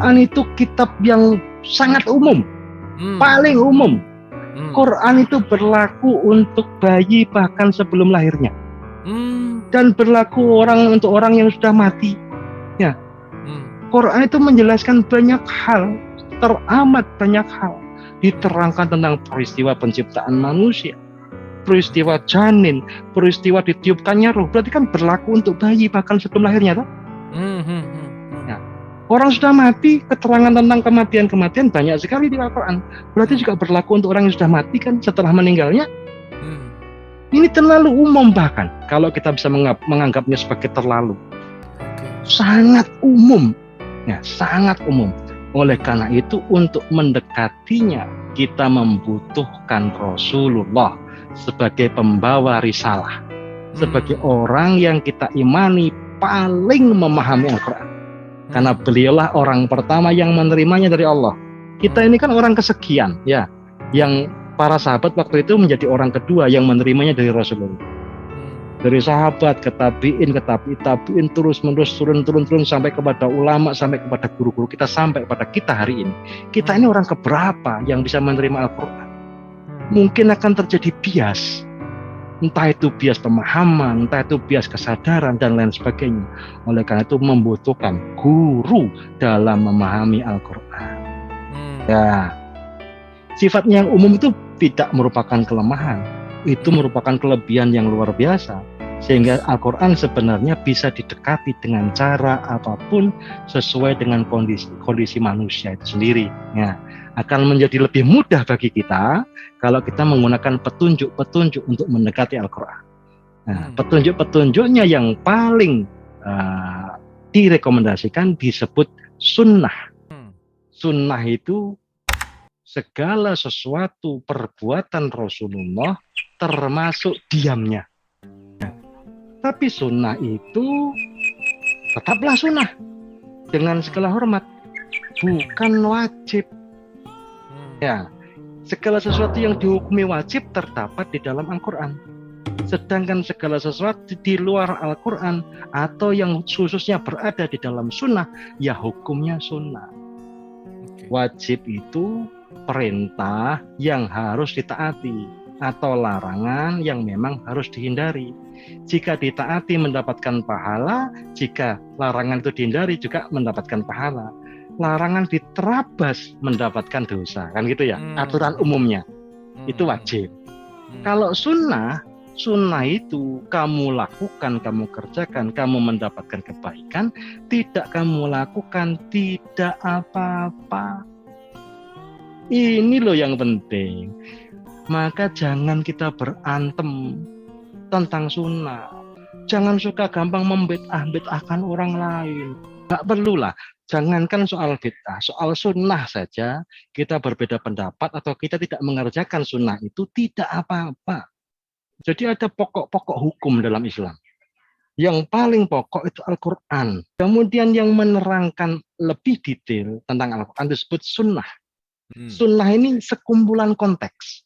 Quran itu kitab yang sangat umum, paling umum. Quran itu berlaku untuk bayi bahkan sebelum lahirnya, dan berlaku untuk orang yang sudah mati. Ya, Quran itu menjelaskan banyak hal, teramat banyak hal. Diterangkan tentang peristiwa penciptaan manusia, peristiwa janin, peristiwa ditiupkannya ruh. Berarti kan berlaku untuk bayi bahkan sebelum lahirnya, toh? Ya. Orang sudah mati, keterangan tentang kematian banyak sekali di Al-Quran. Berarti juga berlaku untuk orang yang sudah mati kan setelah meninggalnya. Ini terlalu umum, bahkan kalau kita bisa menganggapnya sebagai terlalu. Sangat umum. Ya, sangat umum. Oleh karena itu, untuk mendekatinya, kita membutuhkan Rasulullah sebagai pembawa risalah, sebagai orang yang kita imani paling memahami Al-Quran. Karena beliaulah orang pertama yang menerimanya dari Allah. Kita ini kan orang kesekian, ya, yang para sahabat waktu itu menjadi orang kedua yang menerimanya dari Rasulullah. Dari sahabat ke tabi'in, terus turun sampai kepada ulama, sampai kepada guru-guru kita, sampai pada kita hari ini. Kita ini orang keberapa yang bisa menerima Al-Quran? Mungkin akan terjadi bias, entah itu bias pemahaman, entah itu bias kesadaran dan lain sebagainya. Oleh karena itu membutuhkan guru dalam memahami Al-Quran. Ya, sifatnya yang umum itu tidak merupakan kelemahan, itu merupakan kelebihan yang luar biasa. Sehingga Al-Quran sebenarnya bisa didekati dengan cara apapun sesuai dengan kondisi manusia itu sendiri. Ya, akan menjadi lebih mudah bagi kita kalau kita menggunakan petunjuk-petunjuk untuk mendekati Al-Quran. Nah, petunjuk-petunjuknya yang paling direkomendasikan disebut sunnah. Sunnah itu segala sesuatu perbuatan Rasulullah termasuk diamnya. Tapi sunnah itu tetaplah sunnah dengan segala hormat, bukan wajib. Ya, segala sesuatu yang dihukumi wajib terdapat di dalam Al-Quran. Sedangkan segala sesuatu di luar Al-Quran atau yang khususnya berada di dalam sunnah, ya hukumnya sunnah. Wajib itu perintah yang harus ditaati atau larangan yang memang harus dihindari. Jika ditaati mendapatkan pahala, jika larangan itu dihindari juga mendapatkan pahala. Larangan diterabas mendapatkan dosa, kan gitu ya, aturan umumnya. Itu wajib. Kalau sunnah itu kamu lakukan, kamu kerjakan, kamu mendapatkan kebaikan, tidak kamu lakukan, tidak apa-apa. Ini loh yang penting. Maka jangan kita berantem tentang sunnah. Jangan suka gampang membid'ah-bid'ahkan orang lain. Nggak perlulah. Jangankan soal bid'ah, soal sunnah saja kita berbeda pendapat atau kita tidak mengerjakan sunnah itu tidak apa-apa. Jadi ada pokok-pokok hukum dalam Islam. Yang paling pokok itu Al-Quran. Kemudian yang menerangkan lebih detail tentang Al-Quran disebut sunnah. Sunnah ini sekumpulan konteks.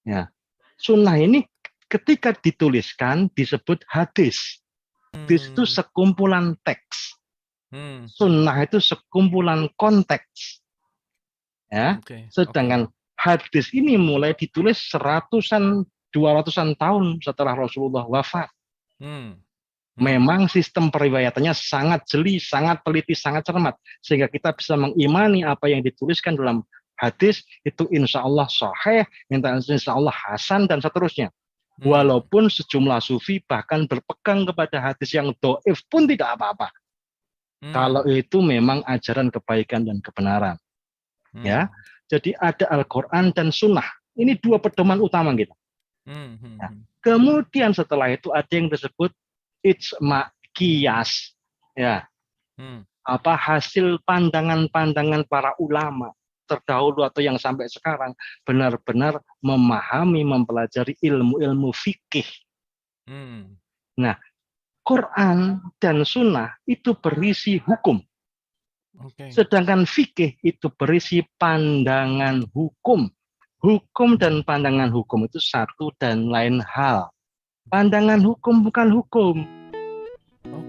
Ya, sunnah ini ketika dituliskan disebut hadis. Hadis itu sekumpulan teks. Sunnah itu sekumpulan konteks. Ya, sedangkan hadis ini mulai ditulis 200-an tahun setelah Rasulullah wafat. Memang sistem periwayatannya sangat jeli, sangat teliti, sangat cermat, sehingga kita bisa mengimani apa yang dituliskan dalam hadis itu insya Allah sahih, insya Allah hasan, dan seterusnya. Walaupun sejumlah sufi bahkan berpegang kepada hadis yang dhaif pun tidak apa-apa. Kalau itu memang ajaran kebaikan dan kebenaran. Ya, jadi ada Al-Quran dan Sunnah. Ini dua pedoman utama kita. Ya. Kemudian setelah itu ada yang disebut ijma qiyas, ya, hasil pandangan-pandangan para ulama terdahulu atau yang sampai sekarang benar-benar memahami, mempelajari ilmu-ilmu fikih. Nah, Quran dan Sunnah itu berisi hukum, sedangkan fikih itu berisi pandangan hukum. Hukum dan pandangan hukum itu satu dan lain hal. Pandangan hukum bukan hukum.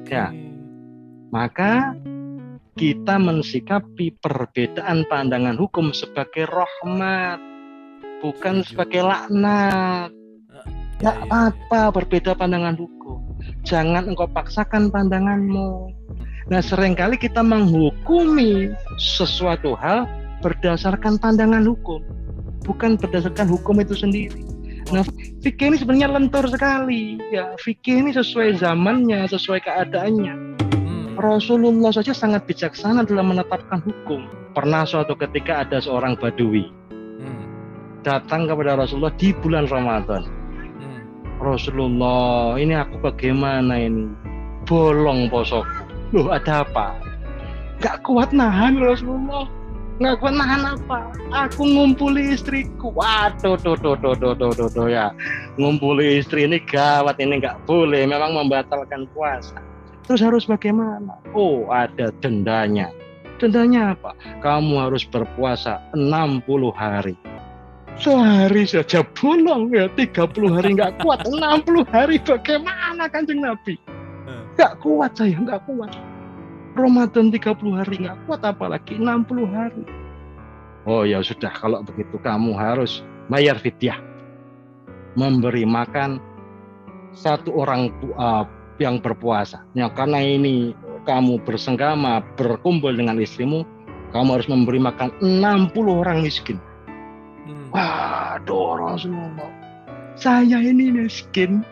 Ya, maka kita mensikapi perbedaan pandangan hukum sebagai rahmat, bukan sebagai laknat. Tidak apa-apa berbeda pandangan hukum. Jangan engkau paksakan pandanganmu. Nah, seringkali kita menghukumi sesuatu hal berdasarkan pandangan hukum, bukan berdasarkan hukum itu sendiri. Nah, fikih ini sebenarnya lentur sekali. Ya, fikih ini sesuai zamannya, sesuai keadaannya. Rasulullah saja sangat bijaksana dalam menetapkan hukum. Pernah suatu ketika ada seorang badui datang kepada Rasulullah di bulan Ramadan. Rasulullah, ini aku bagaimana ini? Bolong posoku. Loh, ada apa? Gak kuat nahan Rasulullah. Nggak kuat nahan apa? Aku ngumpuli istriku. Waduh, ya. Ngumpuli istri ini gawat, ini nggak boleh. Memang membatalkan puasa. Terus harus bagaimana? Oh, ada dendanya. Dendanya apa? Kamu harus berpuasa 60 hari. Sehari saja bolong ya, 30 hari nggak kuat. 60 hari bagaimana Kanjeng Nabi? Nggak kuat saya, nggak kuat. Ramadan 30 hari nggak kuat, apalagi 60 hari. Oh ya sudah, kalau begitu kamu harus bayar fidyah, memberi makan satu orang yang berpuasa. Ya, karena ini kamu bersenggama berkumpul dengan istrimu, kamu harus memberi makan 60 orang miskin. Waduh Rasulullah, saya ini miskin.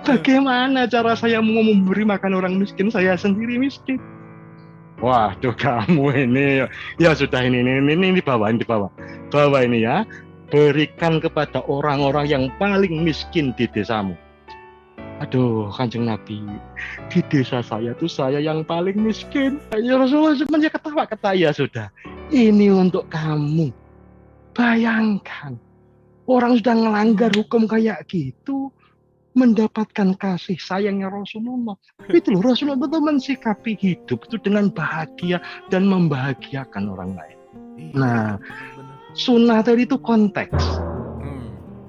Bagaimana cara saya mau memberi makan orang miskin? Saya sendiri miskin. Waduh, kamu ini ya sudah ini dibawa ini ya. Berikan kepada orang-orang yang paling miskin di desamu. Aduh, Kanjeng Nabi, di desa saya tuh saya yang paling miskin. Ya Rasulullah semuanya ketawa-ketawa. Ya sudah, ini untuk kamu. Bayangkan, orang sudah melanggar hukum kayak gitu, mendapatkan kasih sayangnya Rasulullah. Itu loh, Rasulullah itu mensikapi hidup itu dengan bahagia dan membahagiakan orang lain. Nah, sunnah tadi itu konteks.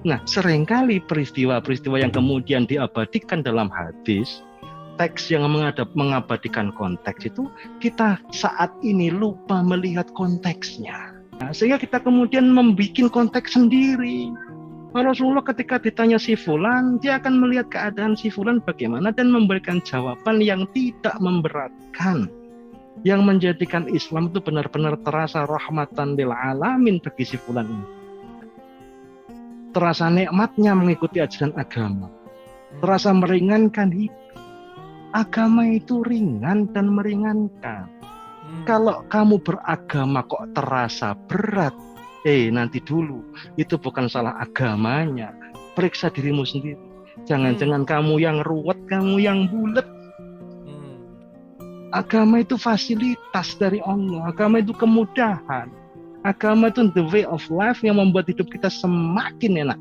Nah, seringkali peristiwa-peristiwa yang kemudian diabadikan dalam hadis, teks yang mengabadikan konteks itu, kita saat ini lupa melihat konteksnya. Nah, sehingga kita kemudian membuat konteks sendiri. Rasulullah ketika ditanya si fulan, dia akan melihat keadaan si fulan bagaimana dan memberikan jawaban yang tidak memberatkan, yang menjadikan Islam itu benar-benar terasa rahmatan lil alamin bagi si fulan ini. Terasa nikmatnya mengikuti ajaran agama, terasa meringankan hidup. Agama itu ringan dan meringankan. Kalau kamu beragama kok terasa berat, nanti dulu, itu bukan salah agamanya. Periksa dirimu sendiri. Jangan-jangan kamu yang ruwet, kamu yang bulet. Agama itu fasilitas dari Allah. Agama itu kemudahan. Agama itu the way of life yang membuat hidup kita semakin enak.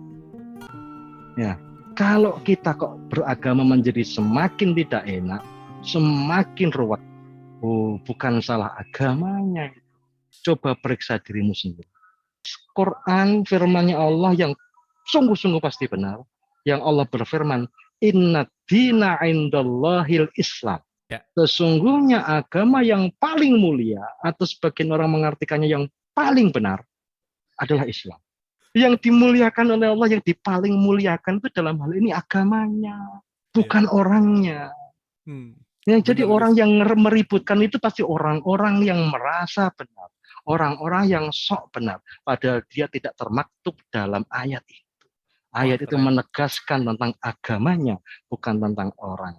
Ya, kalau kita kok beragama menjadi semakin tidak enak, semakin ruwet, bukan salah agamanya. Coba periksa dirimu sendiri. Quran firman-Nya Allah yang sungguh-sungguh pasti benar. Yang Allah berfirman, Inna dina indallahil Islam. Ya. Sesungguhnya agama yang paling mulia, atau sebagian orang mengartikannya yang paling benar, adalah Islam. Yang dimuliakan oleh Allah, yang dipaling muliakan itu dalam hal ini agamanya, bukan orangnya. Ya, jadi orang yang meributkan itu pasti orang-orang yang merasa benar. Orang-orang yang sok benar, padahal dia tidak termaktub dalam ayat itu. Ayat itu menegaskan tentang agamanya, bukan tentang orang.